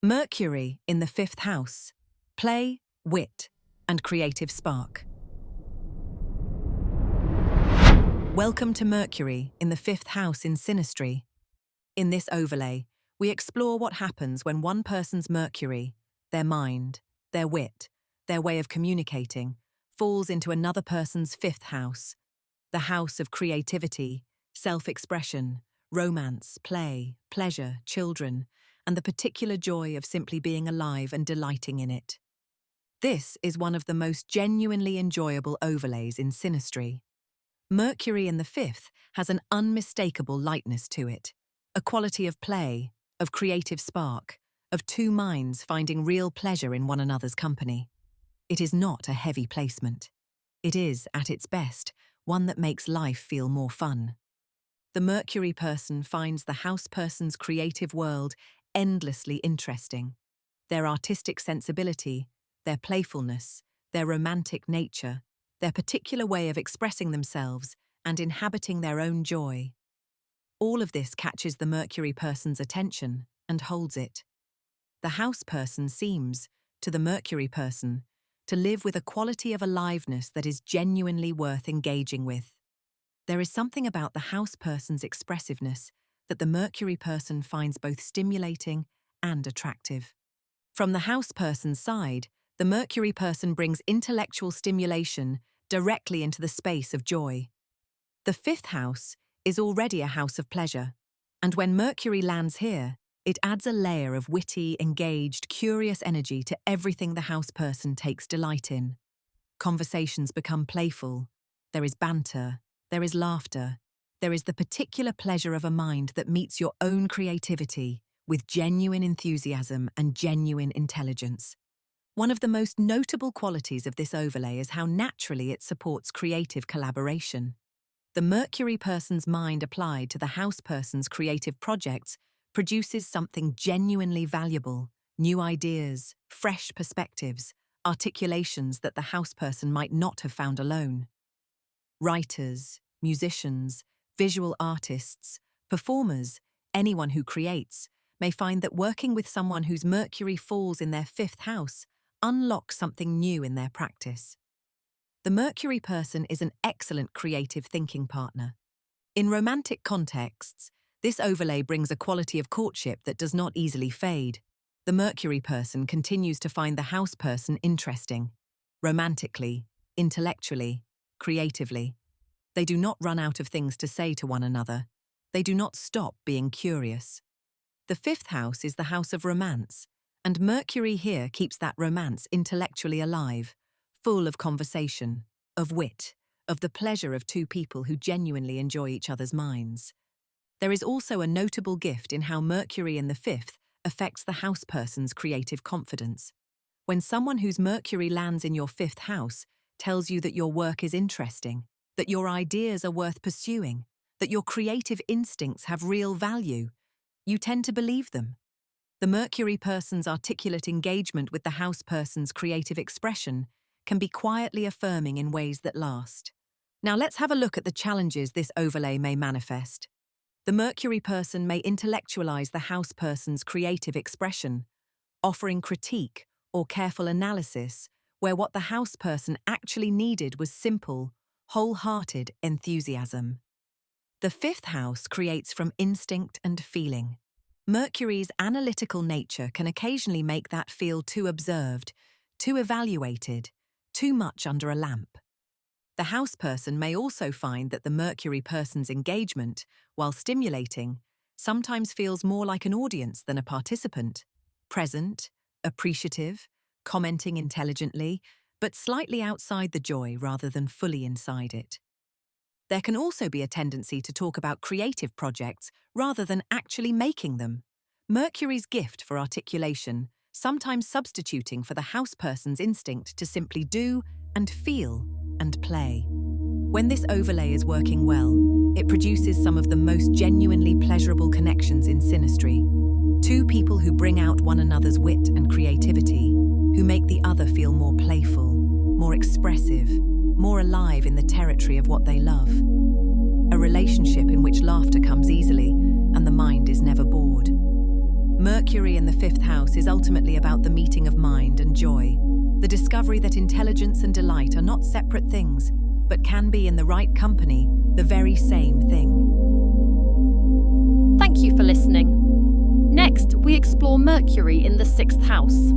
Mercury in the fifth house. Play, wit, and creative spark. Welcome to Mercury in the fifth house in synastry. In this overlay, we explore what happens when one person's Mercury, their mind, their wit, their way of communicating, falls into another person's fifth house, the house of creativity, self-expression, romance, play, pleasure, children, and the particular joy of simply being alive and delighting in it. This is one of the most genuinely enjoyable overlays in synastry. Mercury in the fifth has an unmistakable lightness to it, a quality of play, of creative spark, of two minds finding real pleasure in one another's company. It is not a heavy placement. It is, at its best, one that makes life feel more fun. The Mercury person finds the house person's creative world endlessly interesting. Their artistic sensibility, their playfulness, their romantic nature, their particular way of expressing themselves and inhabiting their own joy. All of this catches the Mercury person's attention and holds it. The house person seems, to the Mercury person, to live with a quality of aliveness that is genuinely worth engaging with. There is something about the house person's expressiveness that the Mercury person finds both stimulating and attractive. From the house person's side, the Mercury person brings intellectual stimulation directly into the space of joy. The fifth house is already a house of pleasure, and when Mercury lands here, it adds a layer of witty, engaged, curious energy to everything the house person takes delight in. Conversations become playful. There is banter. There is laughter. There is the particular pleasure of a mind that meets your own creativity with genuine enthusiasm and genuine intelligence. One of the most notable qualities of this overlay is how naturally it supports creative collaboration. The Mercury person's mind applied to the house person's creative projects produces something genuinely valuable, new ideas, fresh perspectives, articulations that the house person might not have found alone. Writers, musicians, visual artists, performers, anyone who creates, may find that working with someone whose Mercury falls in their fifth house unlocks something new in their practice. The Mercury person is an excellent creative thinking partner. In romantic contexts, this overlay brings a quality of courtship that does not easily fade. The Mercury person continues to find the house person interesting, romantically, intellectually, creatively. They do not run out of things to say to one another. They do not stop being curious. The fifth house is the house of romance, and Mercury here keeps that romance intellectually alive, full of conversation, of wit, of the pleasure of two people who genuinely enjoy each other's minds. There is also a notable gift in how Mercury in the fifth affects the house person's creative confidence. When someone whose Mercury lands in your fifth house tells you that your work is interesting, that your ideas are worth pursuing, that your creative instincts have real value, you tend to believe them. The Mercury person's articulate engagement with the house person's creative expression can be quietly affirming in ways that last. Now let's have a look at the challenges this overlay may manifest. The Mercury person may intellectualize the house person's creative expression, offering critique or careful analysis where what the house person actually needed was simple, wholehearted enthusiasm. The fifth house creates from instinct and feeling. Mercury's analytical nature can occasionally make that feel too observed, too evaluated, too much under a lamp. The house person may also find that the Mercury person's engagement, while stimulating, sometimes feels more like an audience than a participant, present, appreciative, commenting intelligently, but slightly outside the joy rather than fully inside it. There can also be a tendency to talk about creative projects rather than actually making them. Mercury's gift for articulation, sometimes substituting for the house person's instinct to simply do and feel and play. When this overlay is working well, it produces some of the most genuinely pleasurable connections in synastry. Two people who bring out one another's wit and creativity, who make the other feel more playful, more expressive, more alive in the territory of what they love. A relationship in which laughter comes easily and the mind is never bored. Mercury in the fifth house is ultimately about the meeting of mind and joy, the discovery that intelligence and delight are not separate things, but can be in the right company the very same thing. Thank you for listening. Next, we explore Mercury in the sixth house.